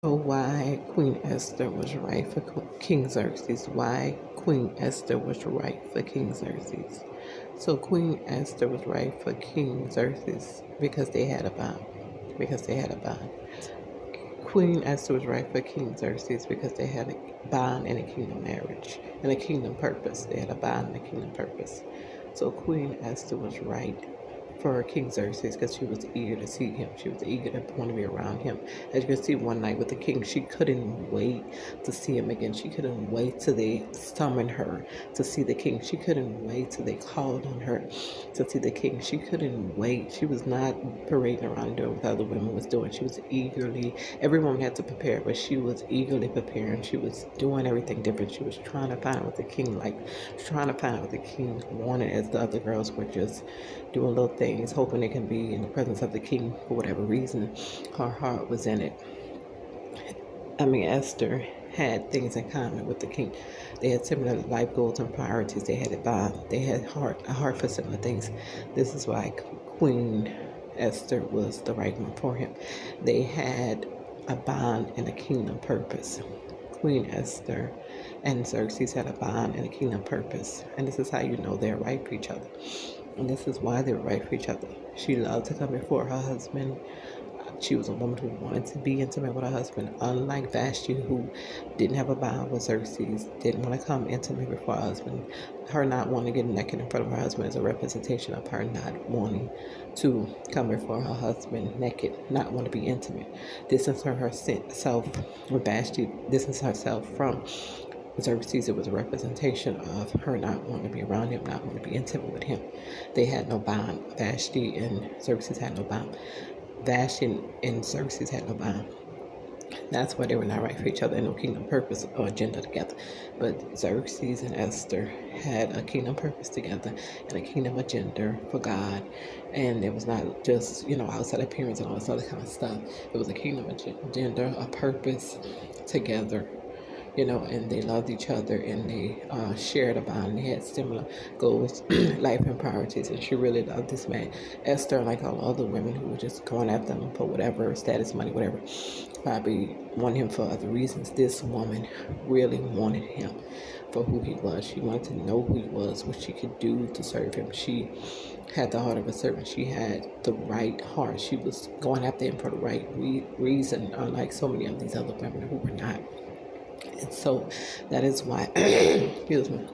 So why Queen Esther was right for King Xerxes? Why Queen Esther was right for King Xerxes? So Queen Esther was right for King Xerxes because they had a bond. Because they had a bond. Queen Esther was right for King Xerxes because they had a bond and a kingdom marriage and a kingdom purpose. They had a bond and a kingdom purpose. So Queen Esther was right for King Xerxes because she was eager to see him. She was eager to want to be around him. As you can see, one night with the king, she couldn't wait to see him again. She couldn't wait till they summoned her to see the king. She couldn't wait till they called on her to see the king. She couldn't wait. She was not parading around doing what other women was doing. She was eagerly, every woman had to prepare, but she was eagerly preparing. She was doing everything different. She was trying to find out what the king liked, trying to find out what the king wanted, as the other girls were just doing little things, hoping they can be in the presence of the king for whatever reason. Her heart was in it. Esther had things in common with the king. They had similar life goals and priorities. They had a bond. They had a heart for similar things. This is why Queen Esther was the right one for him. They had a bond and a kingdom purpose. Queen Esther and Xerxes had a bond and a kingdom purpose. And this is how you know they're right for each other. And this is why they were right for each other. She loved to come before her husband. She was a woman who wanted to be intimate with her husband, unlike Vashti, who didn't have a bond with Xerxes, didn't want to come intimate before her husband. Her not wanting to get naked in front of her husband is a representation of her not wanting to come before her husband naked, not want to be intimate. Distance herself with Vashti, distance herself from Xerxes. It was a representation of her not wanting to be around him, not wanting to be intimate with him. They had no bond. Vashti and Xerxes had no bond. Vashti and Xerxes had no bond. That's why they were not right for each other and no kingdom purpose or agenda together. But Xerxes and Esther had a kingdom purpose together and a kingdom agenda for God. And it was not just, outside appearance and all this other kind of stuff. It was a kingdom agenda, a purpose together, and they loved each other and they shared a bond. They had similar goals, life and priorities, and she really loved this man. Esther, like all other women who were just going after him for whatever, status, money, whatever, probably wanted him for other reasons. This woman really wanted him for who he was. She wanted to know who he was, what she could do to serve him. She had the heart of a servant. She had the right heart. She was going after him for the right reason, unlike so many of these other women who were not. And so that is why, excuse me,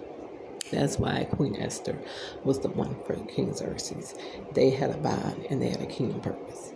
that's why Queen Esther was the one for King Xerxes. They had a bond and they had a kingdom purpose.